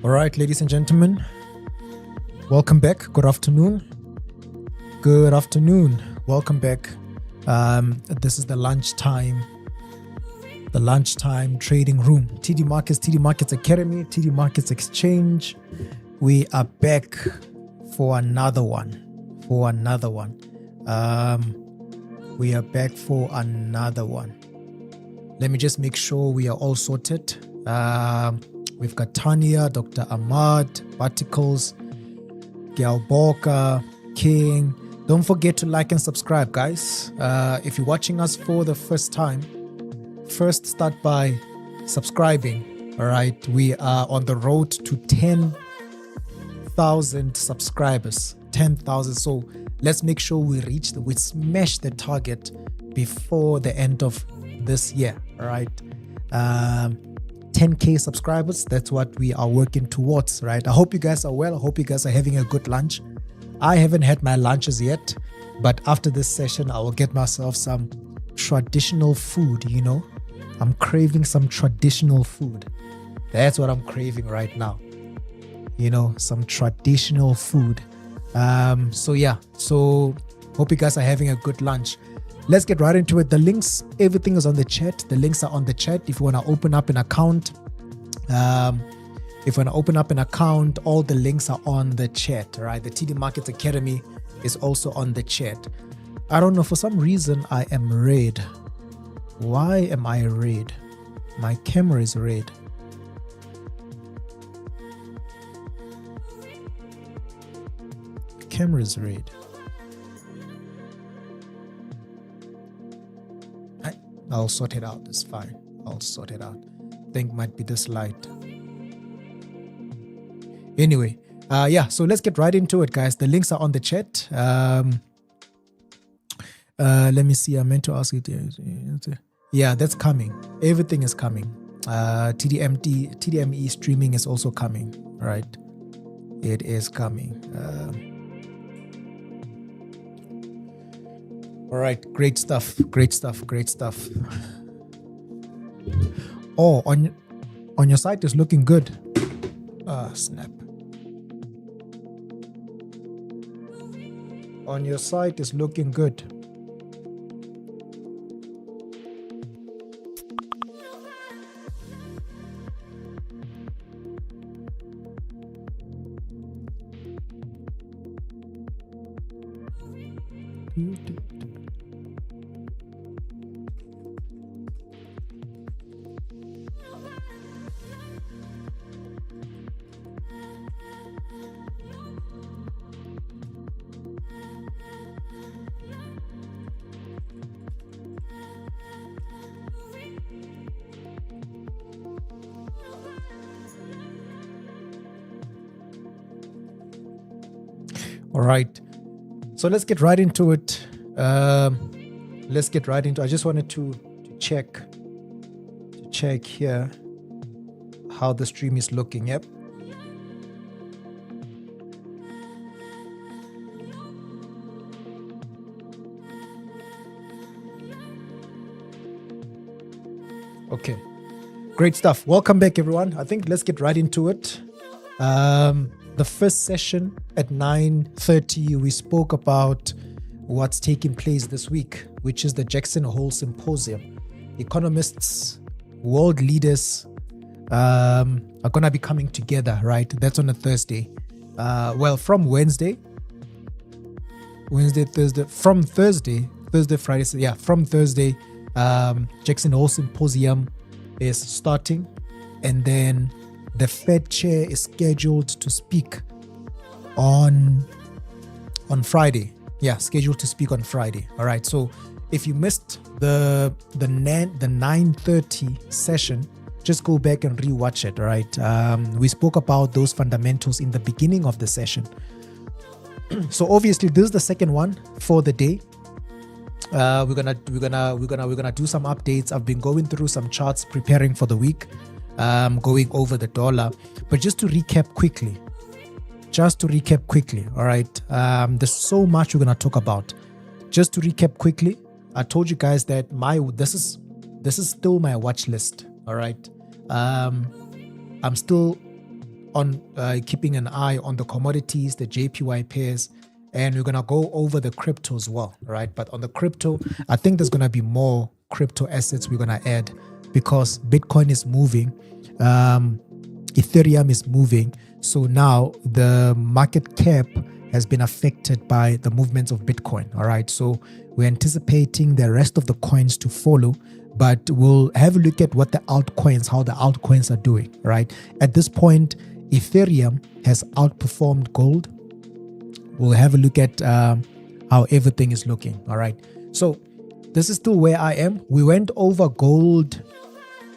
All right, ladies and gentlemen, welcome back. Good afternoon. Good afternoon. Welcome back. This is the lunchtime trading room. TD Markets Academy, TD Markets Exchange. We are back for another one. We are back for another one. Let me just make sure we are all sorted. We've got Tanya, Dr. Ahmad, Particles, Gal Boka, King. Don't forget to like and subscribe, guys. If you're watching us for the first time, first start by subscribing. All right, we are on the road to 10,000 subscribers. 10,000. So let's make sure we smash the target before the end of this year. All right. 10K subscribers. That's what we are working towards, right? I hope you guys are well. I hope you guys are having a good lunch. I haven't had my lunches yet, but after this session, I will get myself some traditional food, I'm craving some traditional food. That's what I'm craving right now. Some traditional food. So hope you guys are having a good lunch. Let's get right into it. The links, everything is on the chat. The links are on the chat. If you want to open up an account, all the links are on the chat, right? The TD Markets Academy is also on the chat. I don't know, for some reason, I am red. Why am I red? My camera is red. Camera is red. I'll sort it out. It's fine. I'll sort it out. Think might be this light. Anyway, so let's get right into it, guys. The links are on the chat. Let me see. I meant to ask you. Yeah, that's coming. Everything is coming. TDME streaming is also coming. Right? It is coming. All right, great stuff. Oh, on your site is looking good. Snap. On your site is looking good. All right, so let's get right into it. I just wanted to check here how the stream is looking. Yep. Okay, great stuff. Welcome back, everyone. I think let's get right into it. The first session at 9:30, we spoke about what's taking place this week, which is the Jackson Hole Symposium. Economists, world leaders are going to be coming together, right? That's on a Thursday. From Thursday, Friday. Yeah, from Thursday Jackson Hole Symposium is starting, and then the Fed chair is scheduled to speak on Friday. Yeah, scheduled to speak on Friday. All right. So if you missed the 9:30 session, just go back and rewatch it. All right. We spoke about those fundamentals in the beginning of the session. So obviously this is the second one for the day. We're gonna do some updates. I've been going through some charts, preparing for the week, going over the dollar. But just to recap quickly, all right. There's so much we're gonna talk about. Just to recap quickly, I told you guys that this is still my watch list. All right. I'm still on keeping an eye on the commodities, the JPY pairs, and we're gonna go over the crypto as well. All right. But on the crypto, I think there's gonna be more crypto assets we're gonna add because Bitcoin is moving, Ethereum is moving. So now the market cap has been affected by the movements of Bitcoin. All right. So we're anticipating the rest of the coins to follow, but we'll have a look at what how the altcoins are doing. Right. At this point, Ethereum has outperformed gold. We'll have a look at how everything is looking. All right. So this is still where I am. We went over gold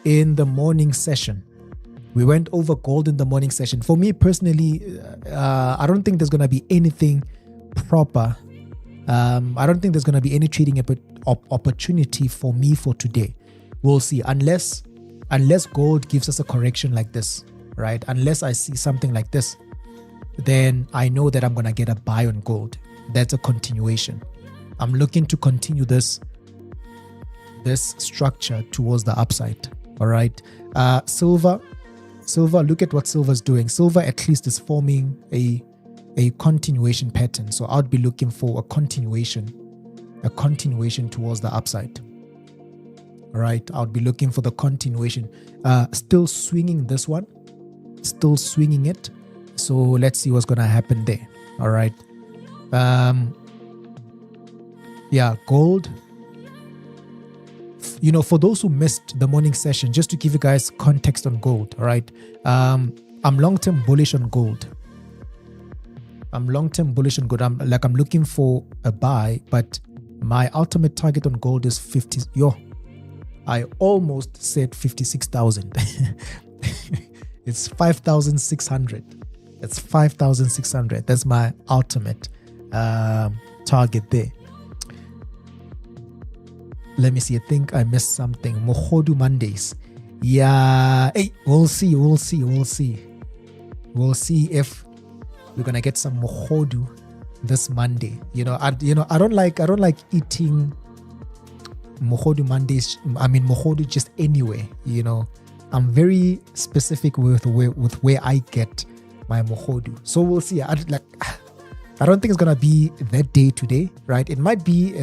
in the morning session. For me personally, I don't think there's going to be anything proper. I don't think there's going to be any trading opportunity for me for today. We'll see. Unless gold gives us a correction like this, right? Unless I see something like this, then I know that I'm going to get a buy on gold. That's a continuation. I'm looking to continue this structure towards the upside. All right. Silver, look at what silver's doing. Silver at least is forming a continuation pattern. So I'd be looking for a continuation towards the upside. All right. I'd be looking for the continuation. Still swinging this one. Still swinging it. So let's see what's going to happen there. All right. Yeah, gold. For those who missed the morning session, just to give you guys context on gold, all right? I'm long-term bullish on gold. I'm looking for a buy, but my ultimate target on gold is 50. I almost said 56,000. It's 5,600. It's 5,600. That's my ultimate target there. Let me see. I think I missed something. Mohodu Mondays. Yeah. Hey, we'll see. We'll see if we're gonna get some Mohodu this Monday. I don't like eating Mohodu Mondays. I mean Mohodu just anyway. I'm very specific with where I get my Mohodu. So we'll see. I don't think it's gonna be that day today, right? It might be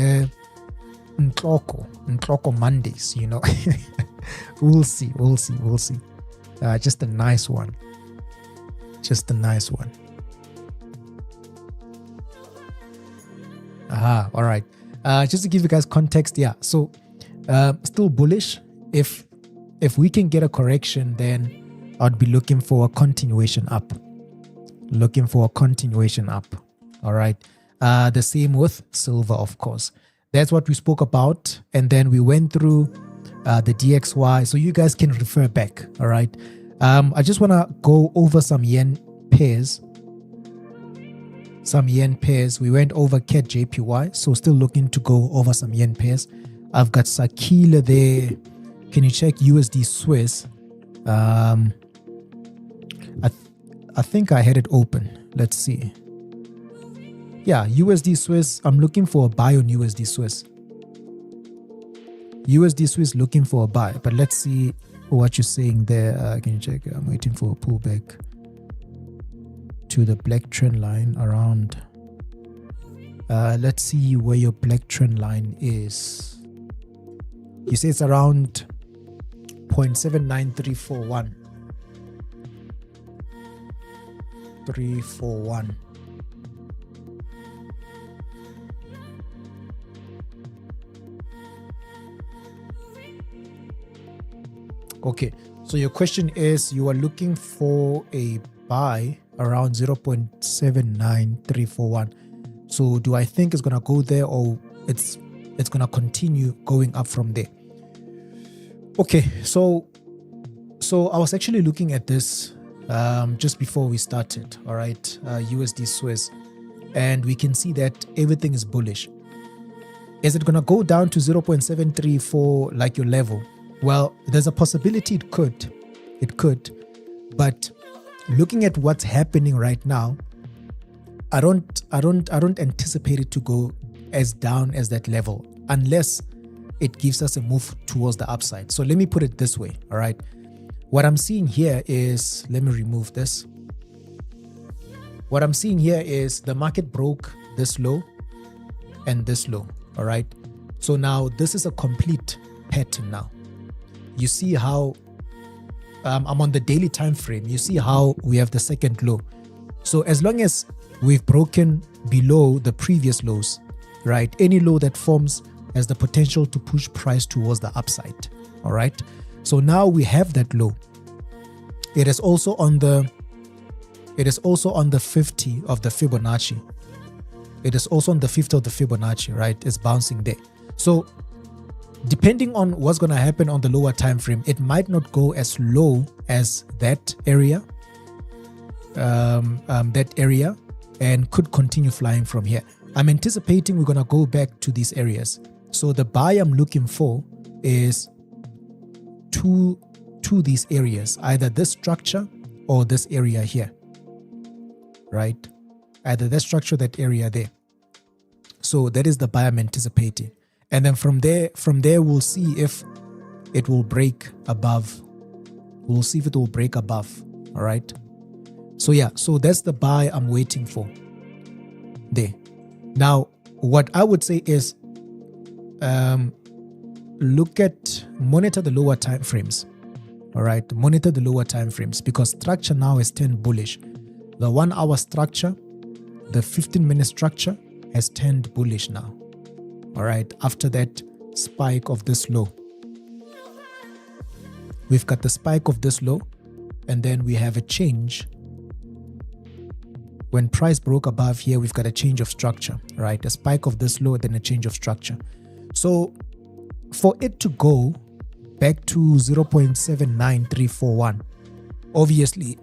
Nkloko Mondays, We'll see. Just a nice one. All right. Just to give you guys context, yeah. So still bullish. If we can get a correction, then I'd be looking for a continuation up. All right. The same with silver, of course. That's what we spoke about. And then we went through the DXY. So you guys can refer back. All right. I just want to go over some yen pairs. We went over CAD JPY. So still looking to go over some yen pairs. I've got Sakila there. Can you check USD Swiss? I think I had it open. Let's see. Yeah, USD Swiss. I'm looking for a buy on USD Swiss. Looking for a buy. But let's see what you're saying there. Can you check? I'm waiting for a pullback to the black trend line around. Let's see where your black trend line is. You say it's around 0.79341. 341. Okay, so your question is you are looking for a buy around 0.79341. So do I think it's gonna go there, or it's gonna continue going up from there? Okay, so I was actually looking at this just before we started, all right, USD Swiss, and we can see that everything is bullish. Is it gonna go down to 0.734 like your level? Well, there's a possibility it could, but looking at what's happening right now, I don't anticipate it to go as down as that level unless it gives us a move towards the upside. So let me put it this way, all right? What I'm seeing here is, let me remove this. What I'm seeing here is the market broke this low and this low, all right? So now this is a complete pattern now. You see how I'm on the daily time frame. You see how we have the second low. So as long as we've broken below the previous lows, right? Any low that forms has the potential to push price towards the upside. All right. So now we have that low. It is also on the 50 of the Fibonacci. It is also on the 50 of the Fibonacci, right? It's bouncing there. So depending on what's going to happen on the lower time frame, it might not go as low as that area. And could continue flying from here. I'm anticipating we're going to go back to these areas. So the buy I'm looking for is to these areas, either this structure or this area here, right? Either that structure, that area there. So that is the buy I'm anticipating. And then from there we'll see if it will break above. We'll see if it will break above, all right? So yeah, so that's the buy I'm waiting for there. Now, what I would say is monitor the lower time frames. All right, monitor the lower time frames because structure now is turned bullish. The 1 hour structure, the 15-minute structure has turned bullish now. All right, after that spike of this low. We've got the spike of this low, and then we have a change. When price broke above here, we've got a change of structure, right? A spike of this low, then a change of structure. So for it to go back to 0.79341, obviously,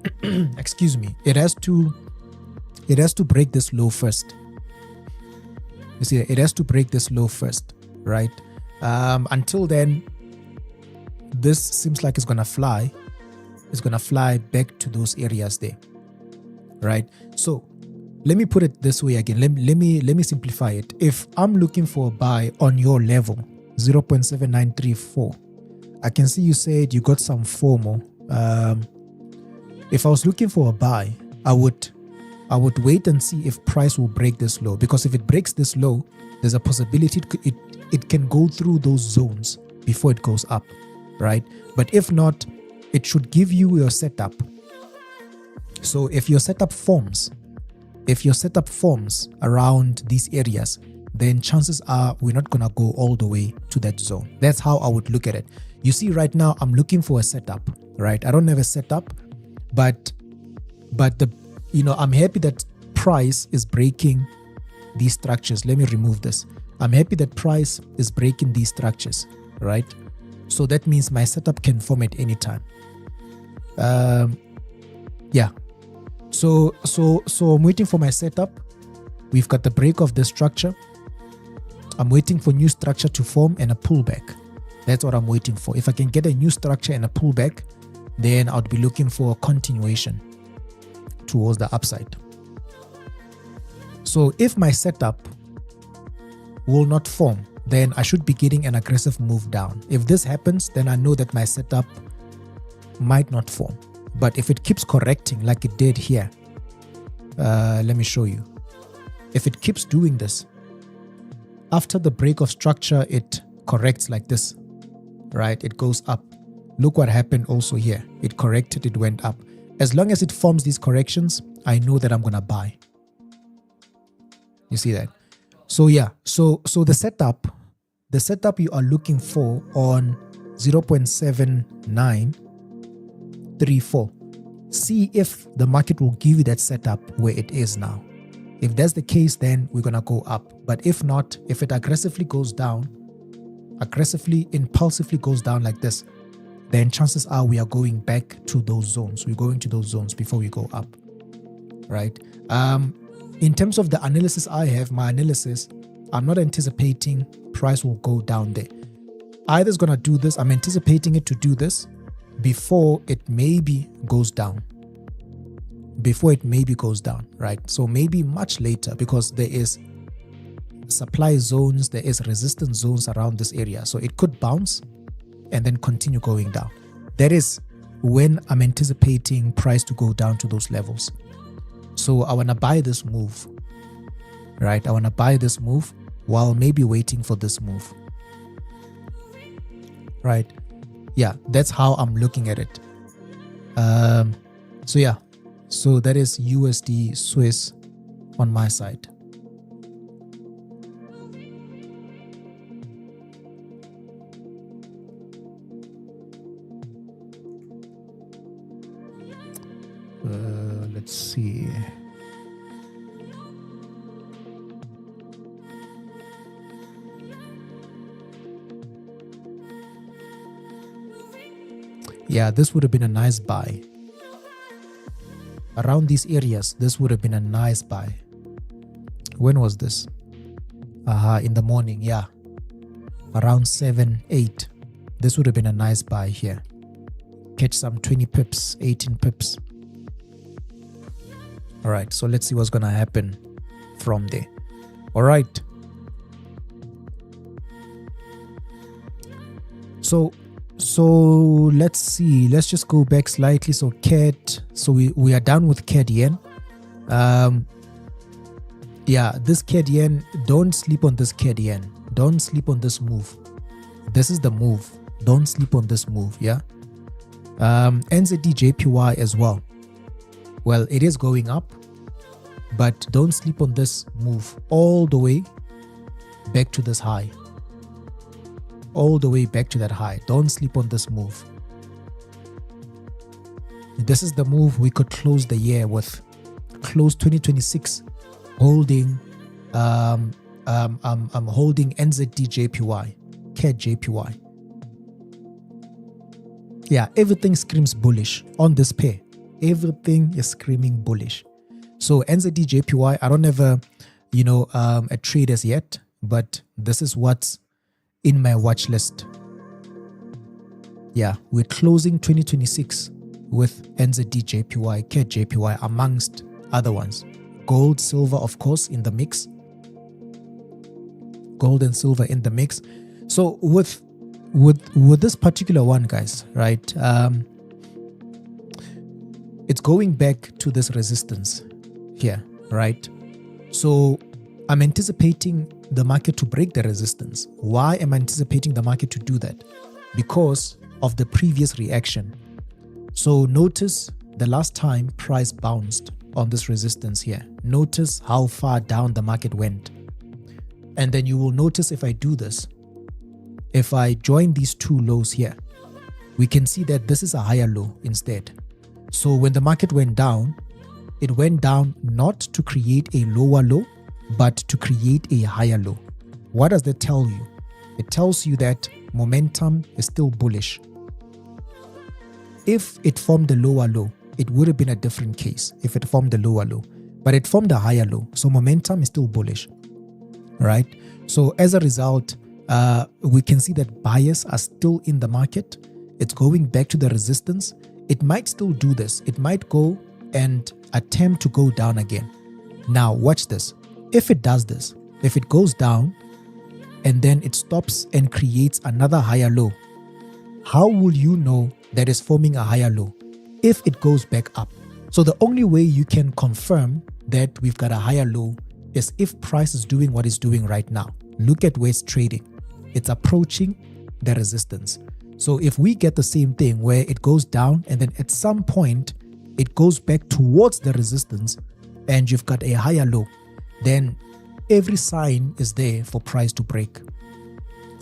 excuse me, it has to break this low first. You see, it has to break this low first, right? Until then, this seems like it's gonna fly. It's gonna fly back to those areas there. Right, so let me put it this way again. Let me simplify it. If I'm looking for a buy on your level, 0.7934, I can see you said you got some FOMO. If I was looking for a buy, I would wait and see if price will break this low, because if it breaks this low, there's a possibility it can go through those zones before it goes up, right? But if not, it should give you your setup. So if your setup forms around these areas, then chances are we're not gonna go all the way to that zone. That's how I would look at it. You see, right now I'm looking for a setup, right? I don't have a setup, but I'm happy that price is breaking these structures. Let me remove this. I'm happy that price is breaking these structures, right? So that means my setup can form at any time. Yeah. So I'm waiting for my setup. We've got the break of the structure. I'm waiting for new structure to form and a pullback. That's what I'm waiting for. If I can get a new structure and a pullback, then I'd be looking for a continuation towards the upside. So if my setup will not form, then I should be getting an aggressive move down. If this happens, then I know that my setup might not form. But if it keeps correcting like it did here, let me show you. If it keeps doing this, after the break of structure, it corrects like this, right? It goes up. Look what happened also here. It corrected, it went up. As long as it forms these corrections, I know that I'm going to buy. You see that? So yeah, so the setup you are looking for on 0.7 934. See if the market will give you that setup where it is now. If that's the case, then we're going to go up. But if not, if it aggressively goes down, impulsively goes down like this, then chances are we are going back to those zones. We're going to those zones before we go up, right? In terms of the analysis I have, my analysis, I'm not anticipating price will go down there. Either it's going to do this, I'm anticipating it to do this before it maybe goes down. Right? So maybe much later, because there is supply zones, there is resistance zones around this area. So it could bounce and then continue going down. That is when I'm anticipating price to go down to those levels. So I want to buy this move, right? I want to buy this move while maybe waiting for this move, right? Yeah, that's how I'm looking at it. So yeah, so that is USD Swiss on my side. Let's see. Yeah, this would have been a nice buy. Around these areas, this would have been a nice buy. When was this? In the morning, yeah. Around 7, 8. This would have been a nice buy here. Catch some 20 pips, 18 pips. All right, so let's see what's going to happen from there. All right. So let's see. Let's just go back slightly. So CAD. So we are done with CAD yen. Yeah, this CAD yen. Don't sleep on this CAD yen. Don't sleep on this move. This is the move. Don't sleep on this move. Yeah. NZD JPY as well. Well, it is going up, but don't sleep on this move all the way back to this high. All the way back to that high. Don't sleep on this move. This is the move we could close the year with. Close 2026 holding I'm holding NZD JPY, CAD JPY. Yeah, everything screams bullish on this pair. Everything is screaming bullish. So NZD JPY, I don't have a trade as yet, but this is what's in my watch list. Yeah, we're closing 2026 with NZD JPY, CAD JPY, amongst other ones. Gold, silver, of course, in the mix. Gold and silver in the mix. So with this particular one, guys, right? It's going back to this resistance here, right? So I'm anticipating the market to break the resistance. Why am I anticipating the market to do that? Because of the previous reaction. So notice the last time price bounced on this resistance here. Notice how far down the market went. And then you will notice if I do this, if I join these two lows here, we can see that this is a higher low instead. So when the market went down, it went down not to create a lower low, but to create a higher low. What does that tell you? It tells you that momentum is still bullish. If it formed a lower low, it would have been a different case if it formed a lower low, but it formed a higher low. So momentum is still bullish, right? So as a result, we can see that buyers are still in the market. It's going back to the resistance. It might still do this. It might go and attempt to go down again. Now watch this. If it does this, if it goes down and then it stops and creates another higher low, how will you know that it's forming a higher low? If it goes back up. So the only way you can confirm that we've got a higher low is if price is doing what it's doing right now. Look at where it's trading. It's approaching the resistance. So if we get the same thing where it goes down and then at some point it goes back towards the resistance and you've got a higher low, then every sign is there for price to break.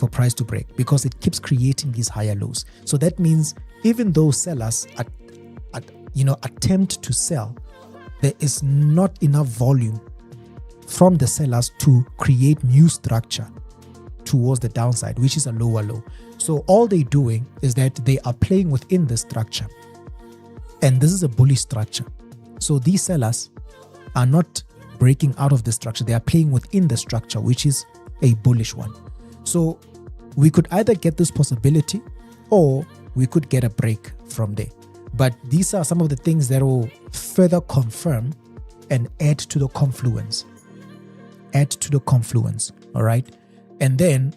for price to break because it keeps creating these higher lows. So that means even though sellers attempt to sell, there is not enough volume from the sellers to create new structure towards the downside, which is a lower low. So all they're doing is that they are playing within the structure, and this is a bullish structure. So these sellers are not breaking out of the structure, they are playing within the structure, which is a bullish one. So we could either get this possibility or we could get a break from there. But these are some of the things that will further confirm and add to the confluence. All right. And then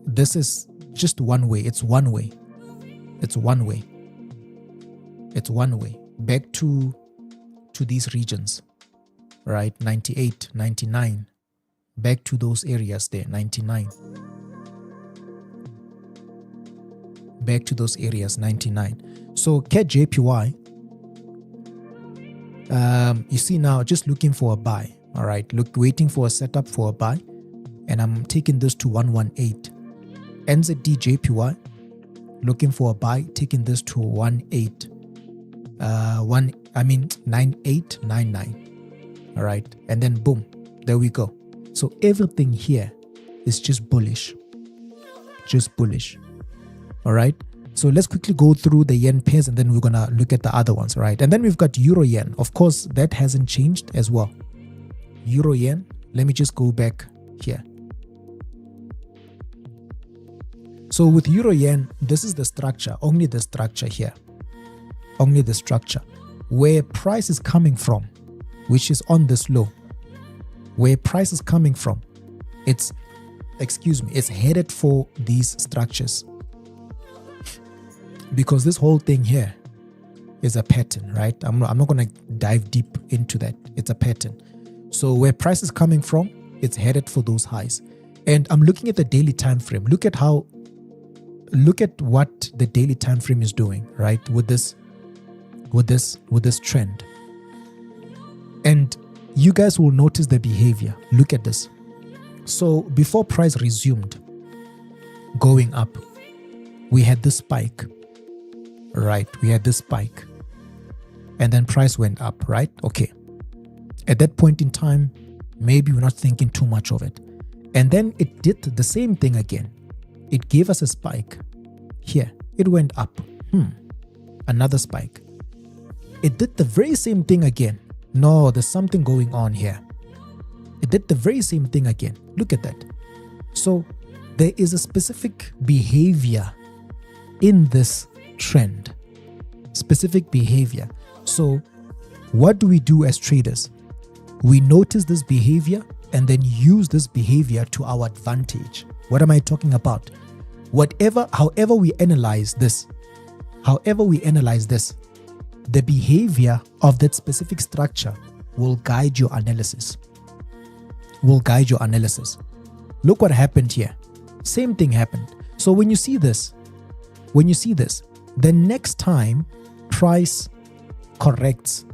this is just one way. It's one way. Back to these regions, right? 98, 99. Back to those areas there, 99. Back to those areas, 99. So CAD JPY, you see now, just looking for a buy. All right, waiting for a setup for a buy, and I'm taking this to 118. NZD JPY, looking for a buy, taking this to 9899. All right, and then boom, there we go. So everything here is just bullish. All right, so let's quickly go through the yen pairs and then we're gonna look at the other ones, right? And then we've got euro yen. Of course, that hasn't changed as well. Euro yen, let me just go back here. So with euro yen, this is the structure, only the structure here. Only the structure. Where price is coming from, which is on this low. Where price is coming from, it's headed for these structures. Because this whole thing here is a pattern, right? I'm not going to dive deep into that. It's a pattern. So where price is coming from, it's headed for those highs. And I'm looking at the daily time frame. Look at what the daily time frame is doing, right? With this trend. And you guys will notice the behavior. Look at this. So before price resumed going up, we had this spike, right? We had this spike, and then price went up, right? Okay. At that point in time, maybe we're not thinking too much of it. And then it did the same thing again. It gave us a spike here. It went up. Another spike. It did the very same thing again. No, there's something going on here. It did the very same thing again. Look at that. So there is a specific behavior in this trend. Specific behavior. So what do we do as traders? We notice this behavior and then use this behavior to our advantage. What am I talking about? However we analyze this, the behavior of that specific structure will guide your analysis. Look what happened here. Same thing happened. So when you see this, the next time price corrects,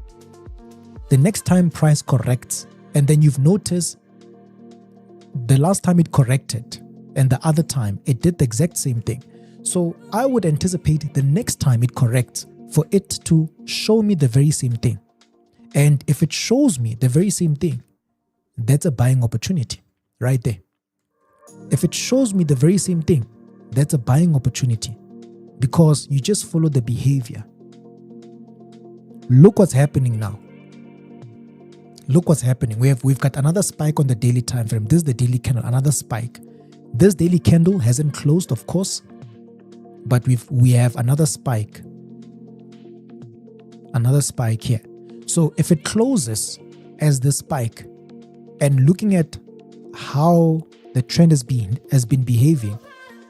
and then you've noticed the last time it corrected and the other time it did the exact same thing. So I would anticipate the next time it corrects for it to show me the very same thing. And if it shows me the very same thing, that's a buying opportunity right there. If it shows me the very same thing, that's a buying opportunity because you just follow the behavior. Look what's happening now. Look what's happening. We've got another spike on the daily time frame. This is the daily candle, another spike. This daily candle hasn't closed, of course, but we have another spike. Another spike here. So if it closes as the spike, and looking at how the trend has been behaving,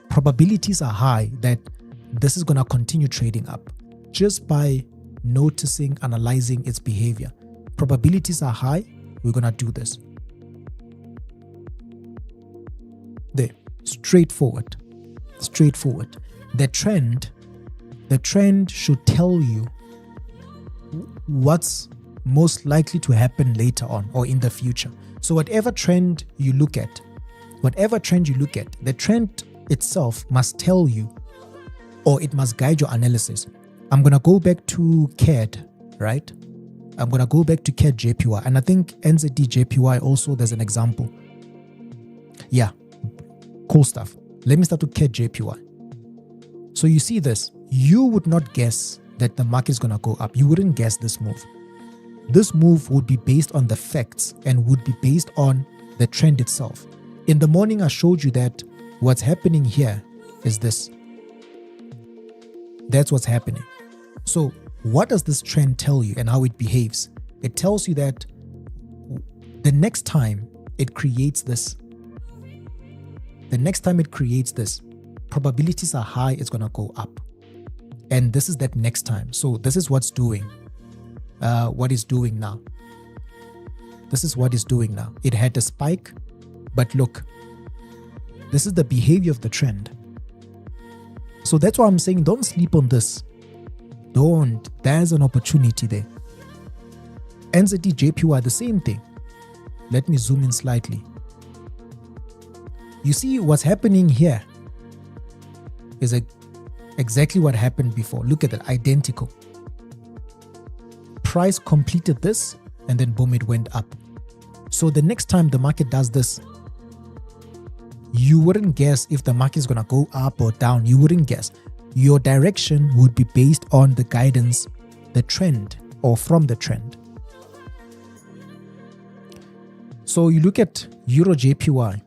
probabilities are high that this is going to continue trading up just by noticing, analyzing its behavior. Probabilities are high, we're going to do this. There, straightforward. The trend should tell you what's most likely to happen later on or in the future. So whatever trend you look at, Whatever trend you look at, the trend itself must tell you, or it must guide your analysis. I'm going to go back to CAD, right? I'm going to go back to CAD JPY. And I think NZD JPY also, there's an example. Yeah, cool stuff. Let me start with CAD JPY. So you see this. You would not guess that the market is going to go up. You wouldn't guess this move. This move would be based on the facts and would be based on the trend itself. In the morning, I showed you that what's happening here is this. That's what's happening. So what does this trend tell you and how it behaves? It tells you that the next time it creates this, probabilities are high it's going to go up. And this is that next time. So this is what's doing, what it's doing now. This is what it's doing now. It had a spike, but look, this is the behavior of the trend. So that's why I'm saying don't sleep on this. Don't. There's an opportunity there. NZD JPY, the same thing. Let me zoom in slightly. You see what's happening here is exactly what happened before. Look at that, identical. Price completed this and then boom, it went up. So the next time the market does this, you wouldn't guess if the market is going to go up or down. You wouldn't guess. Your direction would be based on the guidance, the trend, or from the trend. So you look at Euro JPY,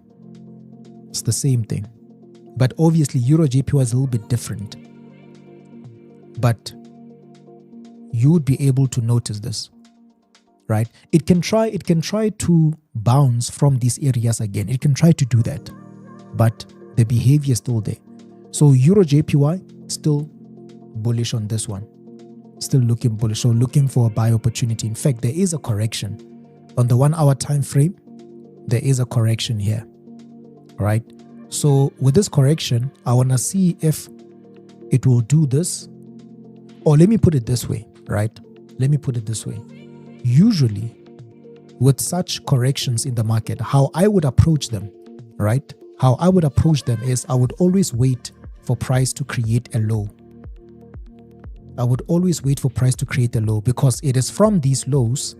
it's the same thing. But obviously Euro JPY is a little bit different. But you would be able to notice this, right? It can try to bounce from these areas again. It can try to do that, but the behavior is still there. So Euro JPY, still bullish on this one. Still looking bullish. So looking for a buy opportunity. In fact, there is a correction. On the 1 hour time frame, there is a correction here, right? So with this correction, I want to see if it will do this. Or let me put it this way, right? Let me put it this way. Usually, with such corrections in the market, how I would approach them, right? How I would approach them is I would always wait for price to create a low. I would always wait for price to create a low because it is from these lows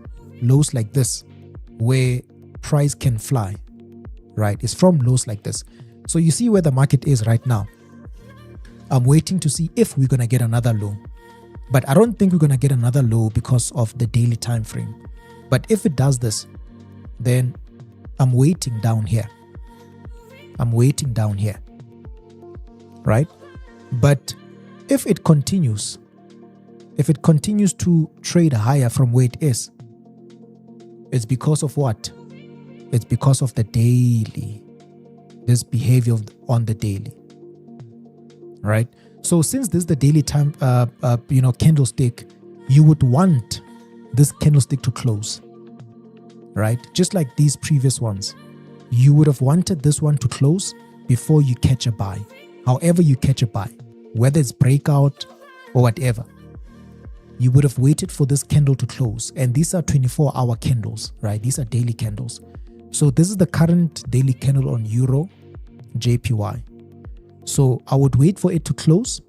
like this, where price can fly, right? It's from lows like this. So you see where the market is right now. I'm waiting to see if we're going to get another low. But I don't think we're going to get another low because of the daily time frame. But if it does this, then I'm waiting down here. I'm waiting down here, right? But if it continues to trade higher from where it is, it's because of what? It's because of the daily, this behavior on the daily, right? So since this is the daily time, candlestick, you would want this candlestick to close, right? Just like these previous ones. You would have wanted this one to close before you catch a buy. However you catch a buy, whether it's breakout or whatever, you would have waited for this candle to close. And these are 24-hour candles, right? These are daily candles. So this is the current daily candle on Euro JPY. So I would wait for it to close.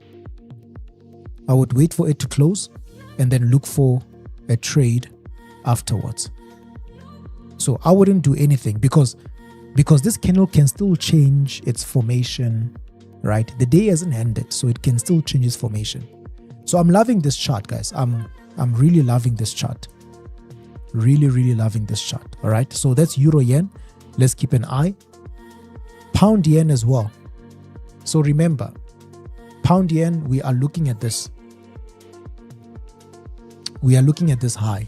I would wait for it to close and then look for a trade afterwards. So I wouldn't do anything because this candle can still change its formation, right? The day hasn't ended, so it can still change its formation. So I'm loving this chart, guys. I'm really loving this chart. Really loving this chart. All right. So that's Euro Yen. Let's keep an eye. Pound Yen as well. So remember, Pound Yen, we are looking at this. We are looking at this high,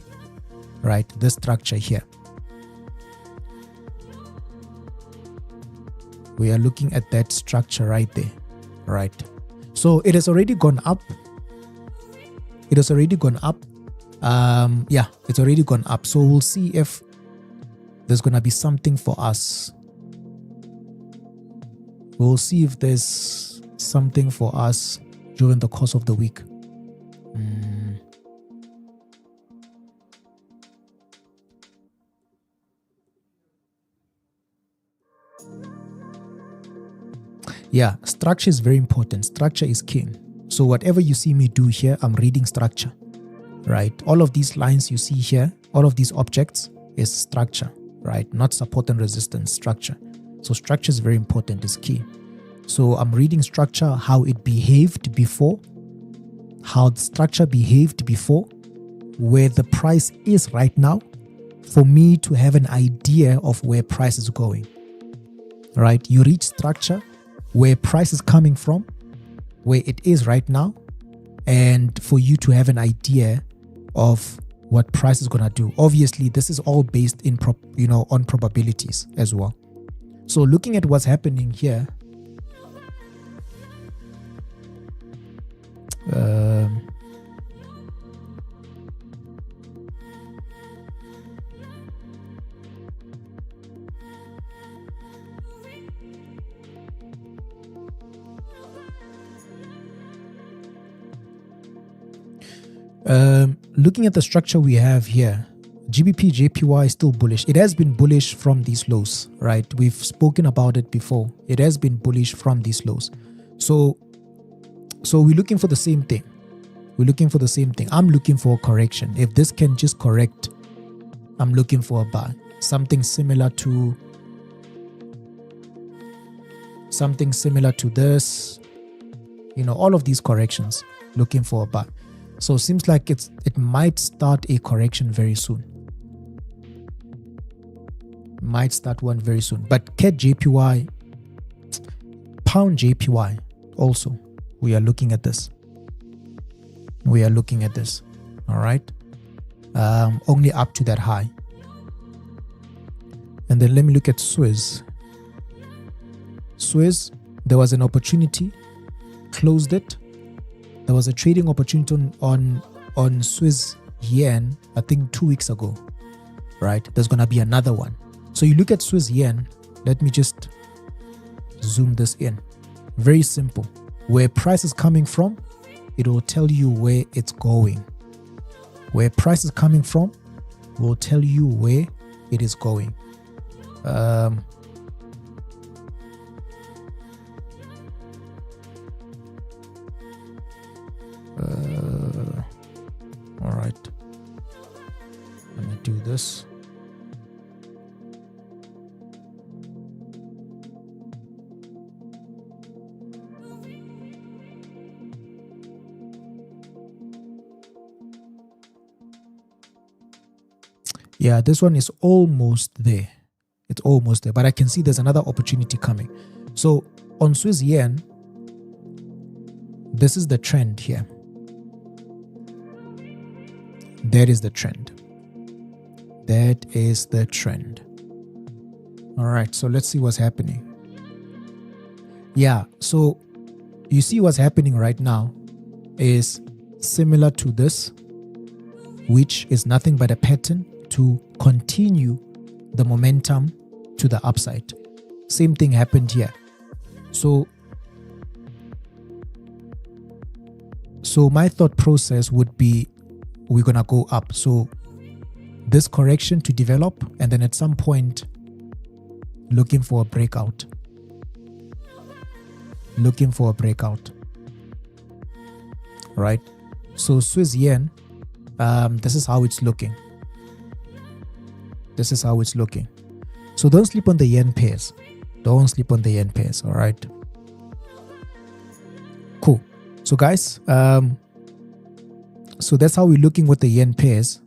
right? This structure here. We are looking at that structure right there, right? So it has already gone up. It has already gone up. Yeah, it's already gone up. So we'll see if there's going to be something for us. We'll see if there's something for us during the course of the week. Yeah, structure is very important. Structure is king. So whatever you see me do here, I'm reading structure, right? All of these lines you see here, all of these objects is structure, right? Not support and resistance, structure. So structure is very important, is key. So I'm reading structure, how it behaved before, how the structure behaved before, where the price is right now, for me to have an idea of where price is going, right? You read structure, where price is coming from, where it is right now, and for you to have an idea of what price is going to do. Obviously, this is all based in on probabilities as well. So looking at what's happening here, looking at the structure we have here, GBP JPY is still bullish. It has been bullish from these lows, right? We've spoken about it before. It has been bullish from these lows. So we're looking for the same thing. We're looking for the same thing. I'm looking for a correction. If this can just correct, I'm looking for a buy. Something similar to this. All of these corrections, looking for a buy. So it seems like it might start a correction very soon. Might start one very soon. But CAD JPY, pound JPY also, we are looking at this. All right. Only up to that high. And then let me look at Swiss. There was an opportunity, closed it. There was a trading opportunity on Swiss yen, I think 2 weeks ago, right? There's going to be another one. So you look at Swiss yen. Let me just zoom this in. Very simple. Where price is coming from, it will tell you where it's going. Where price is coming from will tell you where it is going. All right, let me do this. Yeah, this one is almost there. It's almost there, but I can see there's another opportunity coming. So on Swiss yen, this is the trend here. That is the trend. All right, so let's see what's happening. Yeah, so you see what's happening right now is similar to this, which is nothing but a pattern to continue the momentum to the upside. Same thing happened here. So my thought process would be, we're going to go up. So this correction to develop, and then at some point looking for a breakout. Right? So Swiss yen, this is how it's looking. So don't sleep on the yen pairs. All right? Cool. So guys, so that's how we're looking with the yen pairs.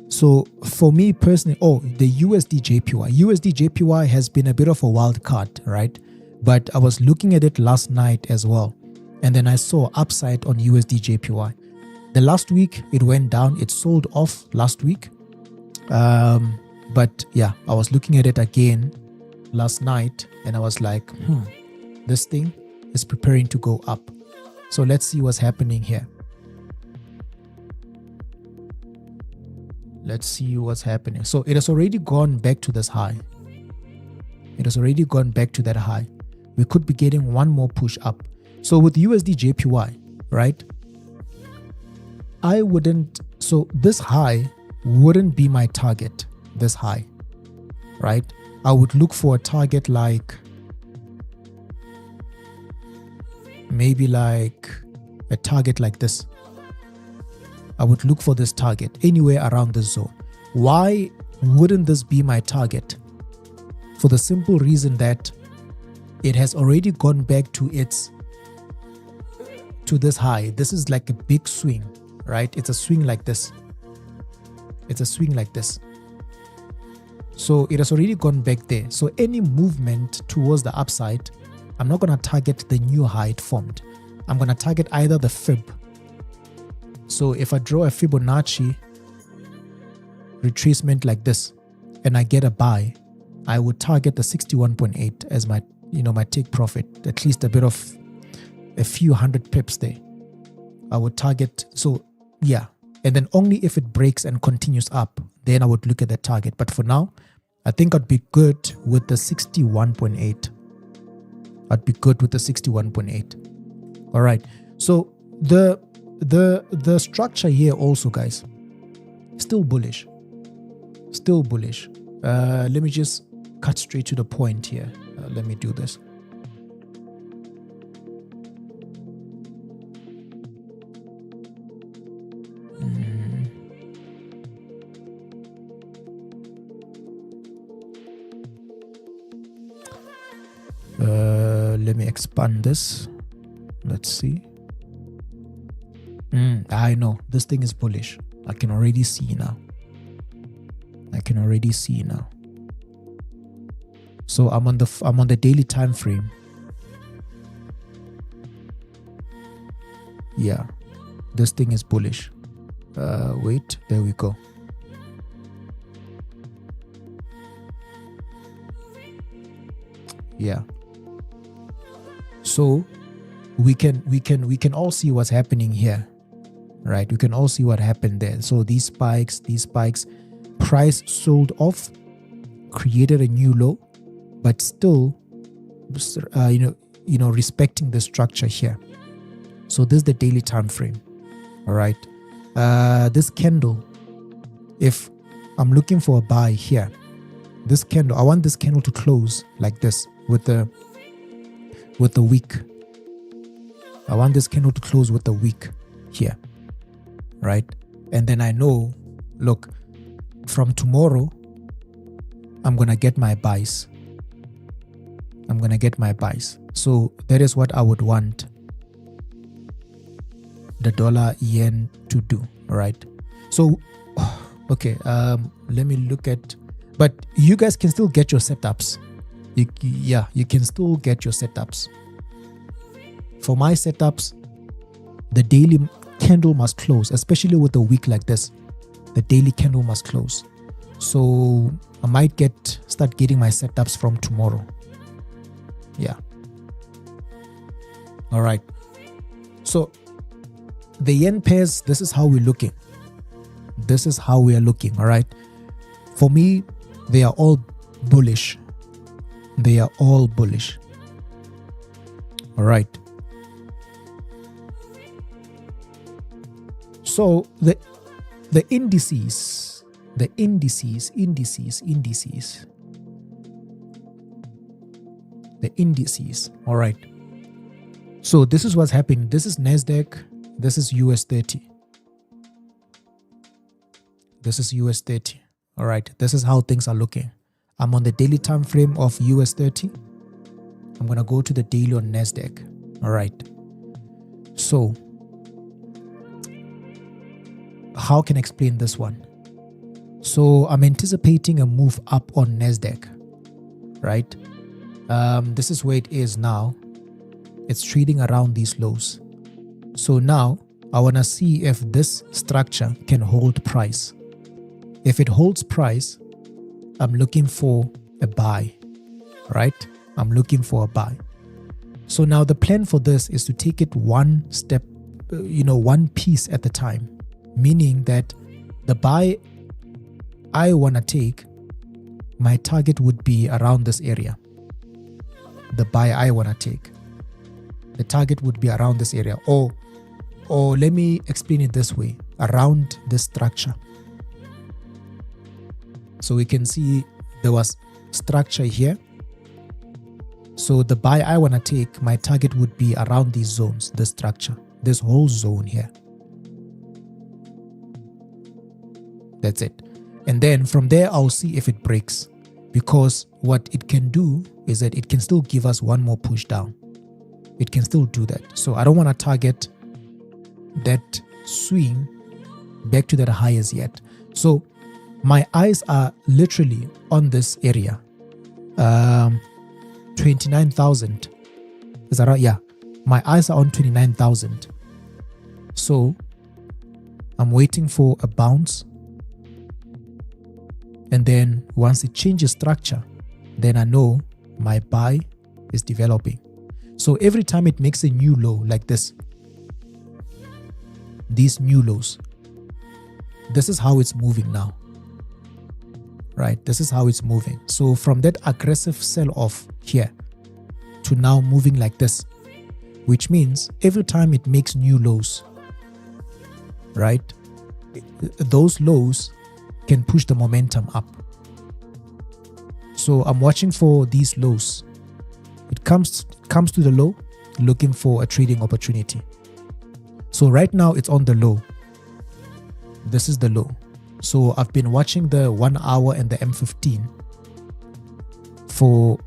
So for me personally, the USD JPY has been a bit of a wild card, right? But I was looking at it last night as well, and then I saw upside on USD JPY. The last week it went down, it sold off last week. But yeah, I was looking at it again last night and I was like, this thing is preparing to go up. So let's see what's happening here. So it has already gone back to this high. That high. We could be getting one more push up. So with USD JPY, right? So this high wouldn't be my target, this high, right? I would look for a target like maybe like a target like this. I would look for this target anywhere around this zone. Why wouldn't this be my target? For the simple reason that it has already gone back to this high. This is like a big swing, right? It's a swing like this. It's a swing like this. So it has already gone back there. So any movement towards the upside, I'm not going to target the new high it formed. I'm going to target either the fib. So if I draw a Fibonacci retracement like this and I get a buy, I would target the 61.8 as my, my take profit, at least a few hundred pips there. I would target, so yeah. And then only if it breaks and continues up, then I would look at the target. But for now, I think I'd be good with the 61.8. I'd be good with the 61.8. All right. So the structure here also, guys, still bullish. Still bullish. Let me just cut straight to the point here. Let me do this. Let me expand this. Let's see. I know this thing is bullish. I can already see now. So I'm on the daily time frame. Yeah, this thing is bullish. Wait, there we go. Yeah. So we can all see what's happening here, right? We can all see what happened there. So these spikes, price sold off, created a new low, but still, respecting the structure here. So this is the daily time frame. All right. This candle, if I'm looking for a buy here, this candle, I want this candle to close like this with the wick. I want this candle to close with the wick here, right? And then I know, look, from tomorrow, I'm going to get my buys. So that is what I would want the dollar yen to do, right? So, okay, let me look at, but you guys can still get your setups. You can still get your setups. For my setups, the daily candle must close, especially with a week like this. The daily candle must close. So I might start getting my setups from tomorrow. Yeah. All right. So the yen pairs, this is how we're looking. All right. For me, they are all bullish. All right. So the indices, all right. So this is what's happening. This is NASDAQ. This is US 30. All right. This is how things are looking. I'm on the daily time frame of US 30. I'm going to go to the daily on NASDAQ. All right. So how can I explain this one? So I'm anticipating a move up on NASDAQ, right? This is where it is now. It's trading around these lows. So now I want to see if this structure can hold price. If it holds price, I'm looking for a buy, right? So now the plan for this is to take it one step, one piece at a time. Meaning that the buy I want to take, my target would be around this area. The buy I want to take, the target would be around this area. Or let me explain it this way, around this structure. So we can see there was structure here. So the buy I want to take, my target would be around these zones, this structure, this whole zone here. That's it. And then from there, I'll see if it breaks, because what it can do is that it can still give us one more push down. It can still do that. So I don't want to target that swing back to that high as yet. So my eyes are literally on this area. 29,000. Is that right? Yeah. My eyes are on 29,000. So I'm waiting for a bounce. And then once it changes structure, then I know my buy is developing. So every time it makes a new low like this, these new lows, this is how it's moving now. Right? This is how it's moving. So from that aggressive sell-off here to now moving like this, which means every time it makes new lows, right? Those lows can push the momentum up. So I'm watching for these lows. It comes to the low, looking for a trading opportunity. So right now it's on the low. This is the low. So I've been watching the 1 hour and the M15 for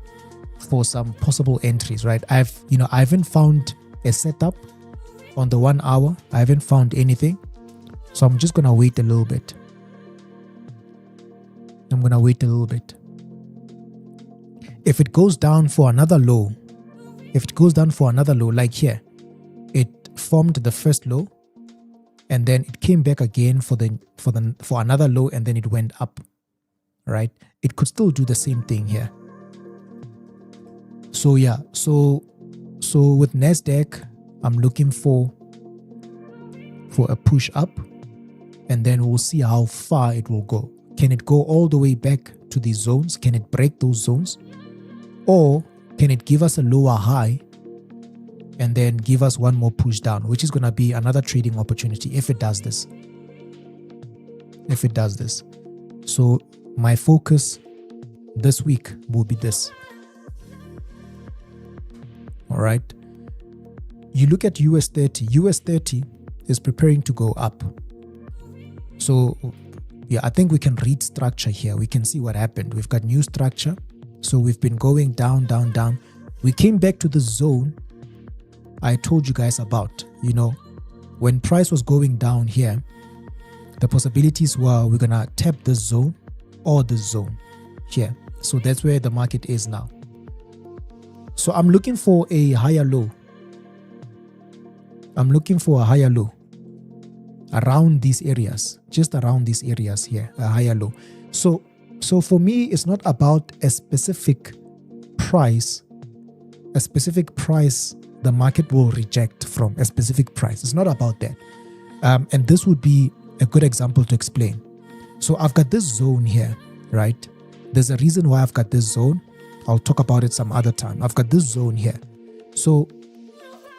some possible entries, right? I haven't found a setup on the 1 hour. I haven't found anything. So I'm just gonna wait a little bit. If it goes down for another low, like here, it formed the first low, and then it came back again for another low, and then it went up, right? It could still do the same thing here. So yeah, so with Nasdaq, I'm looking for a push up, and then we'll see how far it will go. Can it go all the way back to these zones? Can it break those zones? Or can it give us a lower high and then give us one more push down, which is going to be another trading opportunity if it does this. So my focus this week will be this. All right. You look at US 30. US 30 is preparing to go up. So yeah, I think we can read structure here. We can see what happened. We've got new structure. So we've been going down, down, down. We came back to the zone I told you guys about. When price was going down here, the possibilities were we're going to tap this zone or this zone here. So that's where the market is now. So I'm looking for a higher low. Around these areas, just around these areas here, a higher low. So for me, it's not about a specific price the market will reject from a specific price. It's not about that. And this would be a good example to explain. So I've got this zone here, right? There's a reason why I've got this zone. I'll talk about it some other time. I've got this zone here. So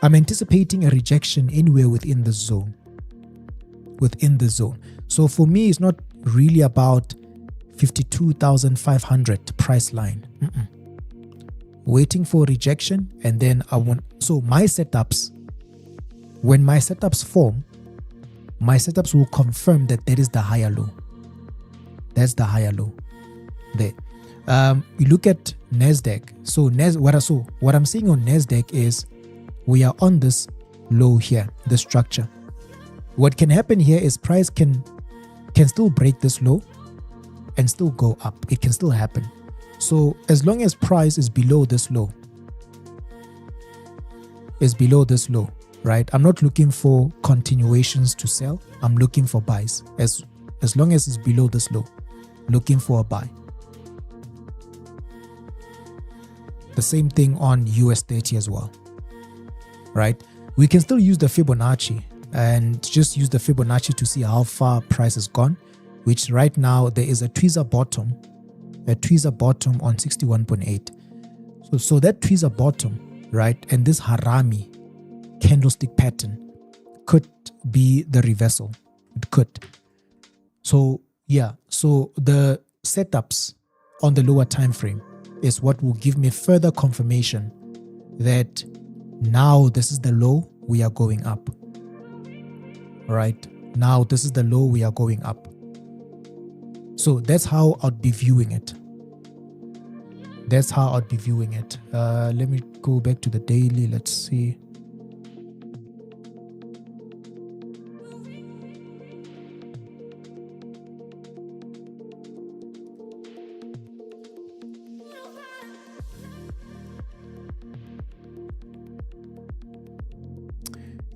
I'm anticipating a rejection anywhere within the zone. So for me, it's not really about 52,500 price line. Waiting for rejection, and then so my setups, when my setups form, my setups will confirm that is the higher low. That's the higher low there. You look at Nasdaq. So what I'm seeing on Nasdaq is we are on this low here, the structure. What can happen here is price can still break this low and still go up. It can still happen. So as long as price is below this low, right? I'm not looking for continuations to sell. I'm looking for buys. As long as it's below this low, looking for a buy. The same thing on US 30 as well, right? We can still use the Fibonacci and just use the Fibonacci to see how far price has gone, which right now there is a tweezer bottom on 61.8. So that tweezer bottom, right, and this Harami candlestick pattern could be the reversal. It could. So yeah, so the setups on the lower time frame is what will give me further confirmation that now this is the low, we are going up. All right, now this is the low, we are going up. So that's how I'd be viewing it. That's how I'd be viewing it. Let me go back to the daily. Let's see.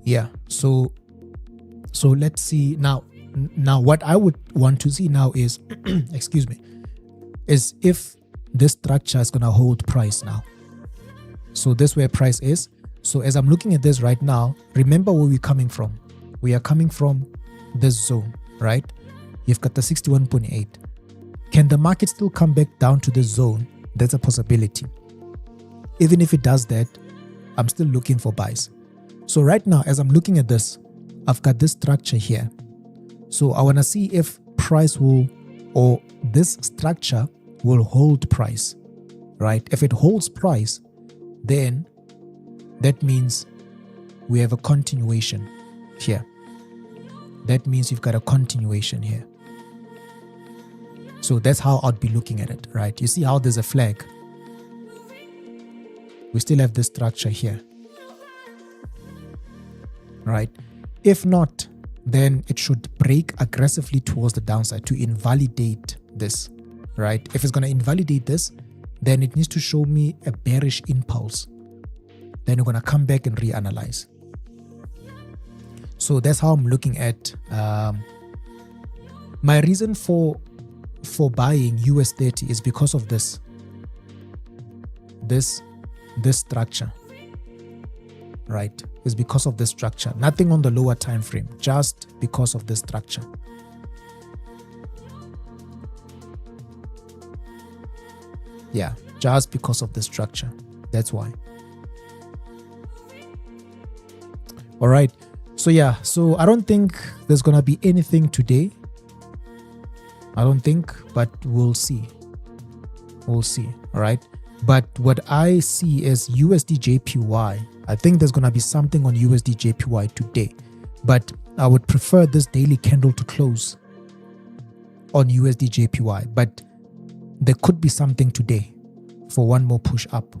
Yeah, so let's see now what I would want to see now is excuse me, is if this structure is going to hold price now. So this where price is. So as I'm looking at this right now, remember where we're coming from. We are coming from this zone, right? You've got the 61.8. Can the market still come back down to this zone? That's a possibility. Even if it does that, I'm still looking for buys. So right now, as I'm looking at this, I've got this structure here. So I want to see if price will, or this structure will hold price, right? If it holds price, then that means we have a continuation here. That means you've got a continuation here. So that's how I'd be looking at it, right? You see how there's a flag? We still have this structure here, right? If not, then it should break aggressively towards the downside to invalidate this, right? If it's going to invalidate this, then it needs to show me a bearish impulse. Then we're going to come back and reanalyze. So that's how I'm looking at my reason for buying US30 is because of this structure, right? Is because of this structure. Nothing on the lower time frame, just because of this structure. Yeah, just because of the structure. That's why. All right. So yeah, so I don't think there's going to be anything today. I don't think, but we'll see. We'll see. All right. But what I see is USD JPY. I think there's going to be something on USD JPY today. But I would prefer this daily candle to close on USD JPY. But there could be something today for one more push up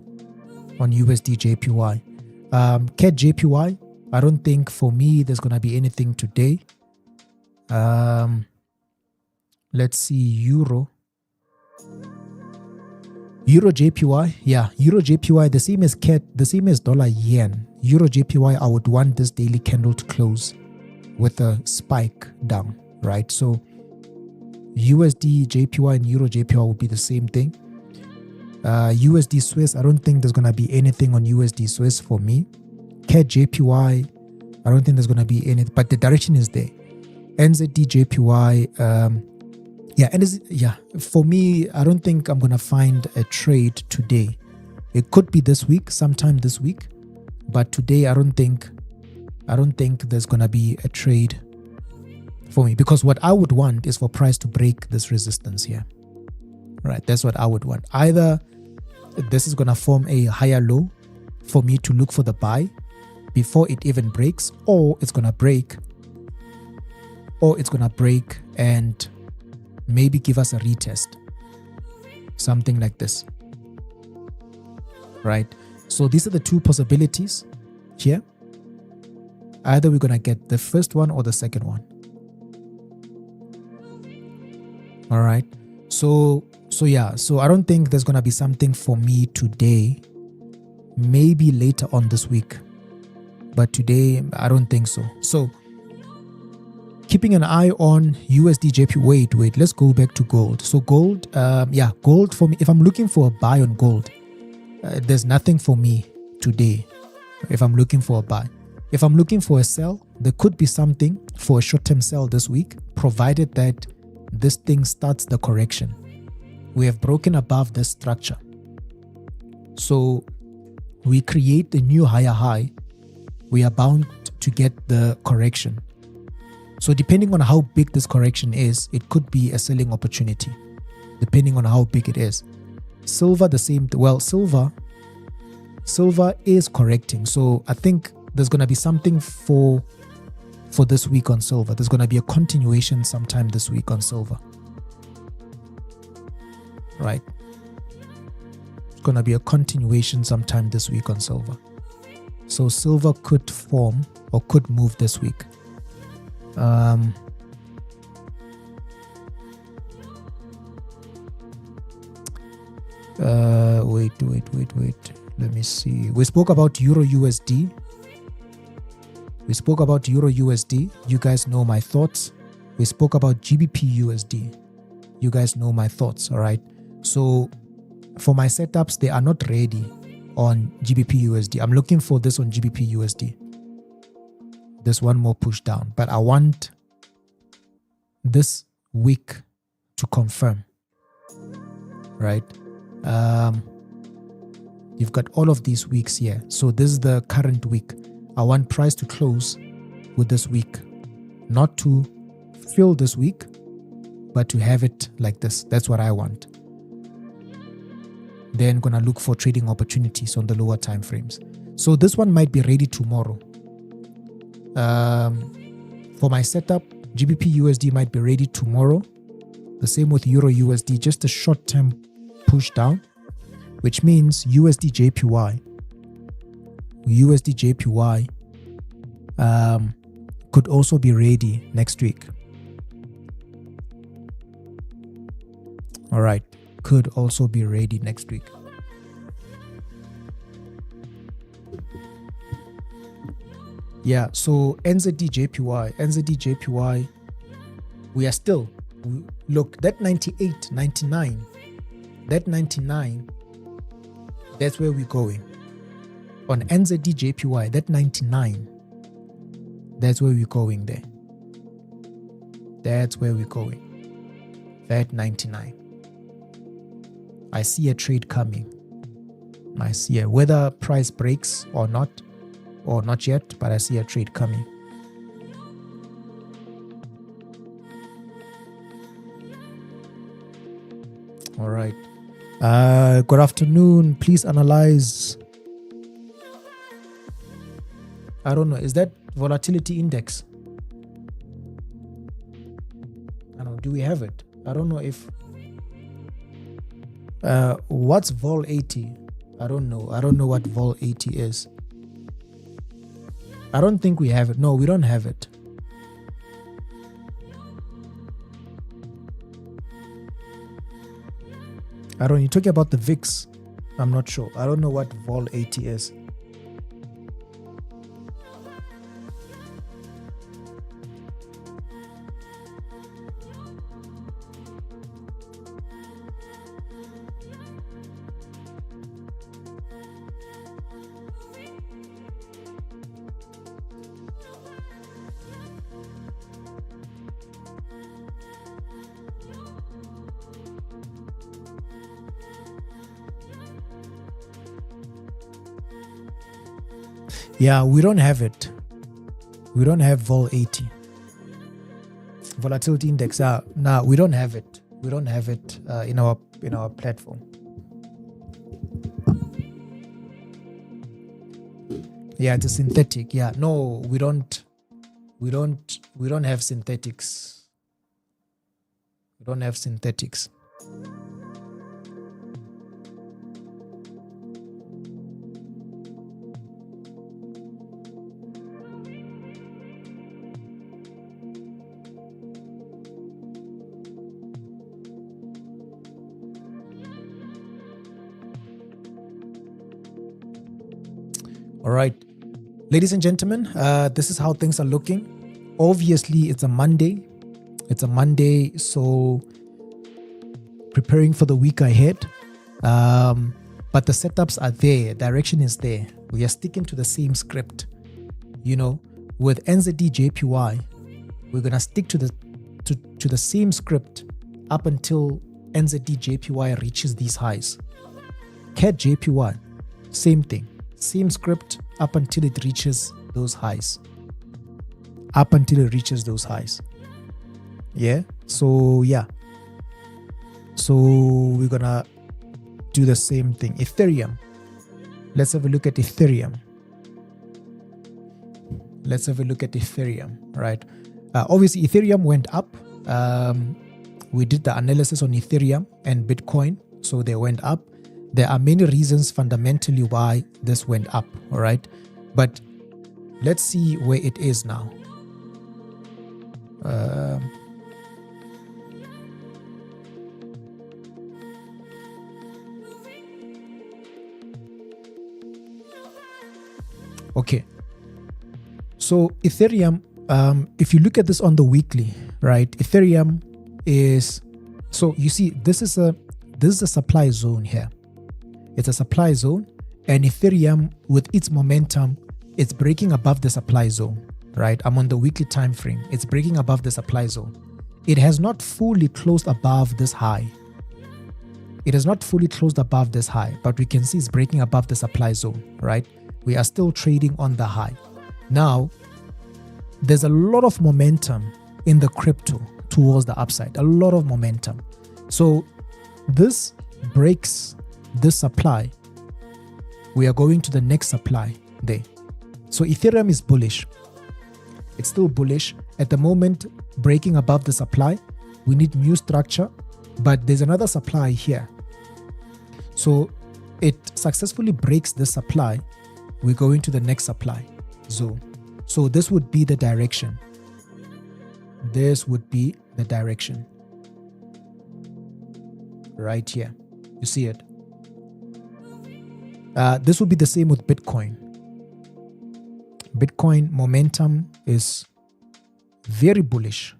on USD JPY. CAD JPY, I don't think for me there's going to be anything today. Let's see, Euro JPY. Yeah, Euro JPY, the same as CAD, the same as dollar yen. Euro JPY, I would want this daily candle to close with a spike down, right? So USD JPY and Euro JPY would be the same thing. USD Swiss, I don't think there's going to be anything on USD Swiss for me. CAD JPY, I don't think there's going to be anything, but the direction is there. NZD JPY, yeah, for me, I don't think I'm going to find a trade today. It could be this week, sometime this week, but today I don't think there's going to be a trade for me, because what I would want is for price to break this resistance here. Right, that's what I would want. Either this is going to form a higher low for me to look for the buy before it even breaks, or it's going to break, and maybe give us a retest, something like this, right? So these are the two possibilities here. Either we're going to get the first one or the second one. All right. So yeah, so I don't think there's going to be something for me today, maybe later on this week, but today I don't think so. So keeping an eye on USD JPY. Wait, let's go back to gold. So gold, gold for me, if I'm looking for a buy on gold, there's nothing for me today if I'm looking for a buy. If I'm looking for a sell, there could be something for a short-term sell this week, provided that this thing starts the correction. We have broken above this structure. So we create the new higher high, we are bound to get the correction. So depending on how big this correction is, it could be a selling opportunity, depending on how big it is. Silver the same. Well, silver is correcting. So I think there's gonna be something for this week on silver. There's gonna be a continuation sometime this week on silver. Right. It's gonna be a continuation sometime this week on silver. So silver could form or could move this week. Wait. Let me see. We spoke about Euro USD. You guys know my thoughts. We spoke about GBP USD. You guys know my thoughts, all right? So for my setups, they are not ready on GBP USD. I'm looking for this on GBP USD. There's one more push down, but I want this week to confirm, right? You've got all of these weeks here. So this is the current week. I want price to close with this week, not to fill this week, but to have it like this. That's what I want. Then gonna look for trading opportunities on the lower time frames. So this one might be ready tomorrow. For my setup, GBP USD might be ready tomorrow. The same with Euro USD, just a short-term push down, which means USD JPY could also be ready next week. All right, could also be ready next week. Yeah, so NZD JPY, we are still, look, that 98, 99, that 99, that's where we're going. On NZD JPY, that 99, that's where we're going there. That's where we're going. That 99. I see a trade coming. I see it. Whether price breaks or not yet, but I see a trade coming. All right. Good afternoon. Please analyze. I don't know. Is that volatility index? I don't know. Do we have it? I don't know if. What's vol 80? I don't know. I don't know what vol 80 is. I don't think we have it. No, we don't have it. I don't know. You're talking about the VIX. I'm not sure. I don't know what vol 80 is. Yeah, we don't have it. We don't have vol 80. Volatility index. No, we don't have it. We don't have it in our platform. Yeah, it's a synthetic. Yeah, no, we don't have synthetics. We don't have synthetics. All right, ladies and gentlemen, this is how things are looking. Obviously, it's a Monday. So preparing for the week ahead. But the setups are there. Direction is there. We are sticking to the same script. With NZD JPY, we're gonna stick to the same script up until NZD JPY reaches these highs. CAD JPY, same thing. Same script up until it reaches those highs. Yeah. So we're gonna do the same thing. Ethereum. Let's have a look at Ethereum. Let's have a look at Ethereum, right? Obviously, Ethereum went up. We did the analysis on Ethereum and Bitcoin, so they went up. There are many reasons fundamentally why this went up, all right? But let's see where it is now. Okay. So Ethereum, if you look at this on the weekly, right? Ethereum is, so you see, this is a supply zone here. It's a supply zone, and Ethereum, with its momentum, it's breaking above the supply zone, right? I'm on the weekly time frame. It's breaking above the supply zone. It has not fully closed above this high. It has not fully closed above this high, but we can see it's breaking above the supply zone, right? We are still trading on the high. Now, there's a lot of momentum in the crypto towards the upside, a lot of momentum. So this breaks this supply. We are going to the next supply there. So Ethereum is bullish. It's still bullish. At the moment, breaking above the supply. We need new structure, but there's another supply here. So it successfully breaks this supply. We're going to the next supply zone. So this would be the direction. This would be the direction. Right here. You see it? This would be the same with Bitcoin. Bitcoin momentum is very bullish.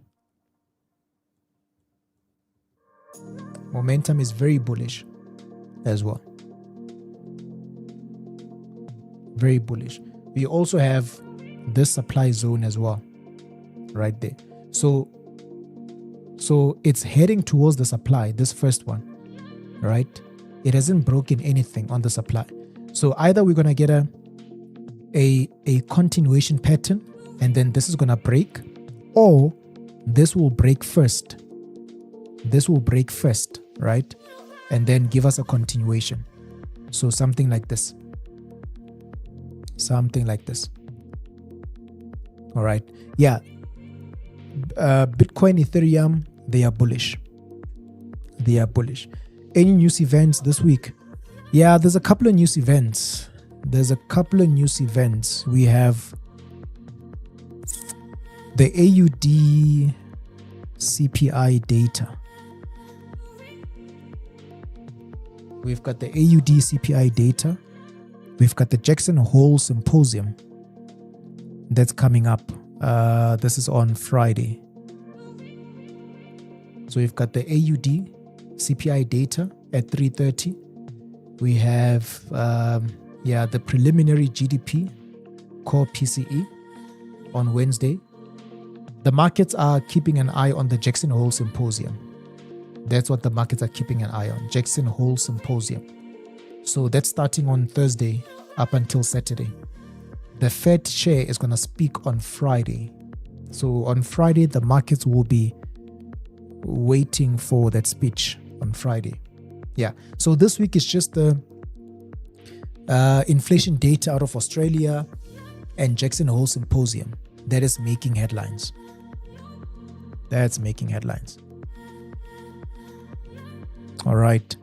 Momentum is very bullish as well. Very bullish. We also have this supply zone as well, right there. So it's heading towards the supply, this first one, right? It hasn't broken anything on the supply. So either we're gonna get a continuation pattern, and then this is gonna break, or this will break first. This will break first, right? And then give us a continuation. So something like this. Something like this. All right. Yeah. Bitcoin, Ethereum, they are bullish. They are bullish. Any news events this week? Yeah, there's a couple of news events. We have the AUD CPI data. We've got the AUD CPI data. We've got the Jackson Hole Symposium that's coming up. This is on Friday. So we've got the AUD CPI data at 3:30. We have the preliminary GDP core PCE on Wednesday. The markets are keeping an eye on the Jackson Hole Symposium. That's what the markets are keeping an eye on, Jackson Hole Symposium. So that's starting on Thursday up until Saturday. The Fed chair is going to speak on Friday. So on Friday, the markets will be waiting for that speech on Friday. Yeah. So this week is just the inflation data out of Australia and Jackson Hole Symposium that is making headlines. That's making headlines. All right.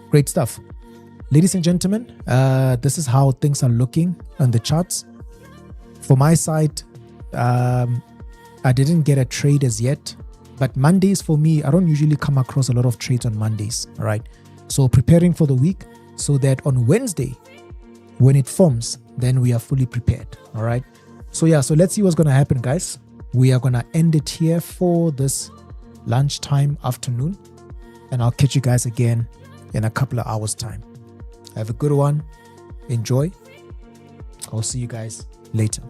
Great stuff. Ladies and gentlemen, this is how things are looking on the charts. For my side, I didn't get a trade as yet, but Mondays for me, I don't usually come across a lot of trades on Mondays, all right? So preparing for the week so that on Wednesday, when it forms, then we are fully prepared, all right? So yeah, so let's see what's going to happen, guys. We are going to end it here for this lunchtime afternoon, and I'll catch you guys again in a couple of hours' time. Have a good one. Enjoy. I'll see you guys later.